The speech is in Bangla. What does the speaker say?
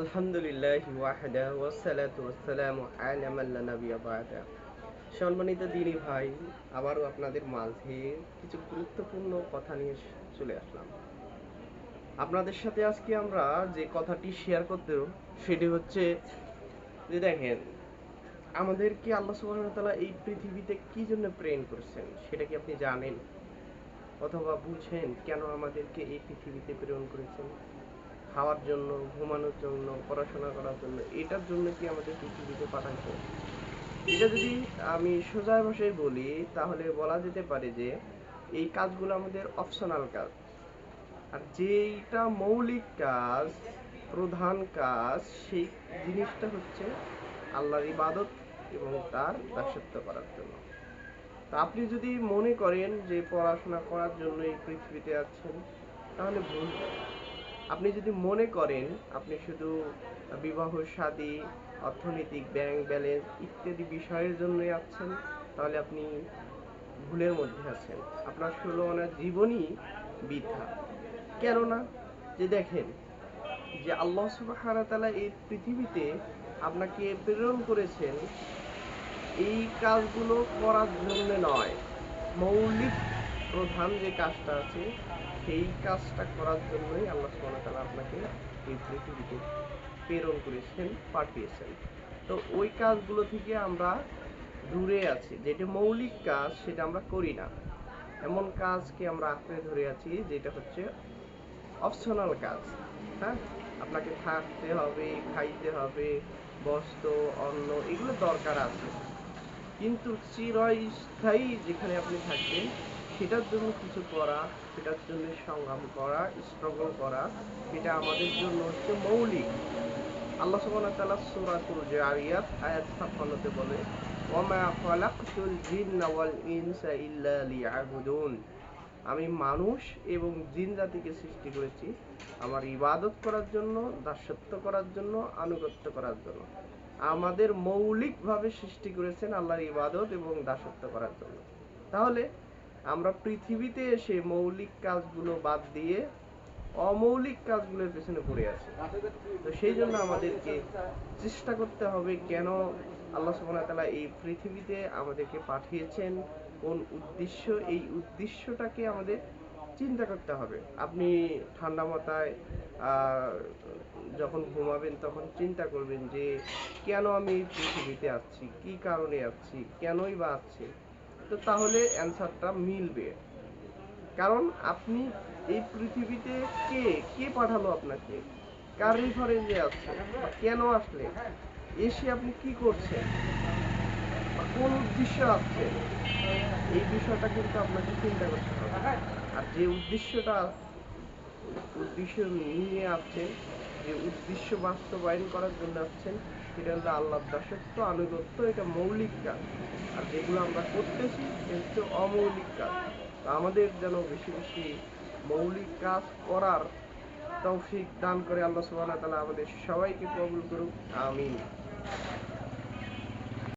আলহামদুলিল্লাহি ওয়াহদা ওয়াসসালাতু ওয়াসসালামু আলা মান লা নাবিয়্যা বা'দা। সম্মানিত দিনী ভাই, আবারও আপনাদের মাঝে কিছু গুরুত্বপূর্ণ কথা নিয়ে চলে আসলাম। আপনাদের সাথে আজকে আমরা যে কথাটি শেয়ার করতে, সেটি হচ্ছে যে দেখেন, আমাদেরকে আল্লাহ সুবহানাহু ওয়া তাআলা এই পৃথিবীতে কি জন্য প্রেরণ করেছেন সেটা কি আপনি জানেন? অথবা বুঝেন কেন আমাদেরকে এই পৃথিবীতে প্রেরণ করেছেন? খাওয়ার জন্য, ঘুমানোর জন্য, পড়াশোনা করার জন্য, এটার জন্য কি আমাদের পৃথিবীতে পাঠাইছে? এটা যদি আমি সোজা ভাষায় বলি, তাহলে বলা যেতে পারে যে এই কাজগুলো আমাদের অপশনাল কাজ। আর যেইটা মৌলিক কাজ, প্রধান কাজ, সেই জিনিসটা হচ্ছে আল্লাহর ইবাদত এবং তার দাসত্ব করার জন্য। তা আপনি যদি মনে করেন যে পড়াশোনা করার জন্য এই পৃথিবীতে আছেন, তাহলে ভুল। আপনি যদি মনে করেন আপনি শুধু বিবাহ শাদী, অর্থনৈতিক ব্যাংক ব্যালেন্স ইত্যাদি বিষয়ের জন্যই আছেন, তাহলে আপনি ভুলের মধ্যে আছেন। আপনার 16 আনা জীবনই বৃথা। কেননা যে দেখেন, যে আল্লাহ সুবহানাহু ওয়া তাআলা এই পৃথিবীতে আপনাকে প্রেরণ করেছেন এই কাজগুলো করার জন্য নয়, মৌলিক প্রধান যে কাজটা আছে সেই কাজটা করার জন্যই আল্লাহ সুবহানাহু ওয়া তাআলা আপনাকে এই পৃথিবীতে প্রেরণ করেছেন, পাঠিয়েছেন। তো ওই কাজগুলো থেকে আমরা দূরে আছি, যেটা মৌলিক কাজ সেটা আমরা করি না। এমন কাজকে আমরা আঁকড়ে ধরে আছি যেটা হচ্ছে অপশনাল কাজ। হ্যাঁ, আপনাকে থাকতে হবে, খাইতে হবে, বস্ত্র, অন্ন, এগুলো দরকার আছে, কিন্তু চিরস্থায়ী যেখানে আপনি থাকবেন সেটার জন্য কিছু করা, সেটার জন্য সংগ্রাম করা, স্ট্রাগল করা, এটা আমাদের জন্য হচ্ছে মৌলিক। আল্লাহ সুবহানাহু ওয়া তাআলা সূরাতুল জারিয়াত আয়াত ৫৬ তে বলে, ওয়ামা খালাকতুল জিন্না ওয়াল ইনসা ইল্লা লিয়াবুদুন। আমি মানুষ এবং জিন জাতিকে সৃষ্টি করেছি আমার ইবাদত করার জন্য, দাসত্ব করার জন্য, আনুগত্য করার জন্য। আমাদের মৌলিকভাবে সৃষ্টি করেছেন আল্লাহর ইবাদত এবং দাসত্ব করার জন্য। তাহলে আমরা পৃথিবীতে এসে মৌলিক কাজগুলো বাদ দিয়ে অমৌলিক কাজগুলোর পেছনে পড়ে আছি। তো সেই জন্য আমাদেরকে চেষ্টা করতে হবে, কেন আল্লাহ সুবহানাহু ওয়া তাআলা এই পৃথিবীতে আমাদেরকে পাঠিয়েছেন, কোন উদ্দেশ্য, এই উদ্দেশ্যটাকে আমাদের চিন্তা করতে হবে। আপনি ঠান্ডা মাথায় যখন ঘুমাবেন তখন চিন্তা করবেন যে কেন আমি এই পৃথিবীতে আসছি, কি কারণে আসছি, কেনই বা আসছি। তো তাহলে অ্যান্সারটা মিলবে। কারণ আপনি এই পৃথিবীতে কে কে পাঠালো আপনাকে, কার রেফারেন্সে আসছেন, বা কেন আসলেন, এসে আপনি কি করছেন, বা কোন উদ্দেশ্যে আসছেন, এই বিষয়টা কিন্তু আপনাকে চিন্তা করতে হবে। আর যে উদ্দেশ্য নিয়ে আসছেন, যে উদ্দেশ্য বাস্তবায়ন করার জন্য আসছেন, সেটা হলো আল্লাহর দাসত্ব, আনুগত্য, এটা মৌলিক কাজ। আর যেগুলো আমরা করতেছি এটা হচ্ছে অমৌলিক কাজ। তো আমাদের যেন বেশি বেশি মৌলিক কাজ করার তৌফিক দান করে আল্লাহ সুবহানাহু ওয়া তাআলা আমাদের সবাইকে কবুল করুক। আমিন।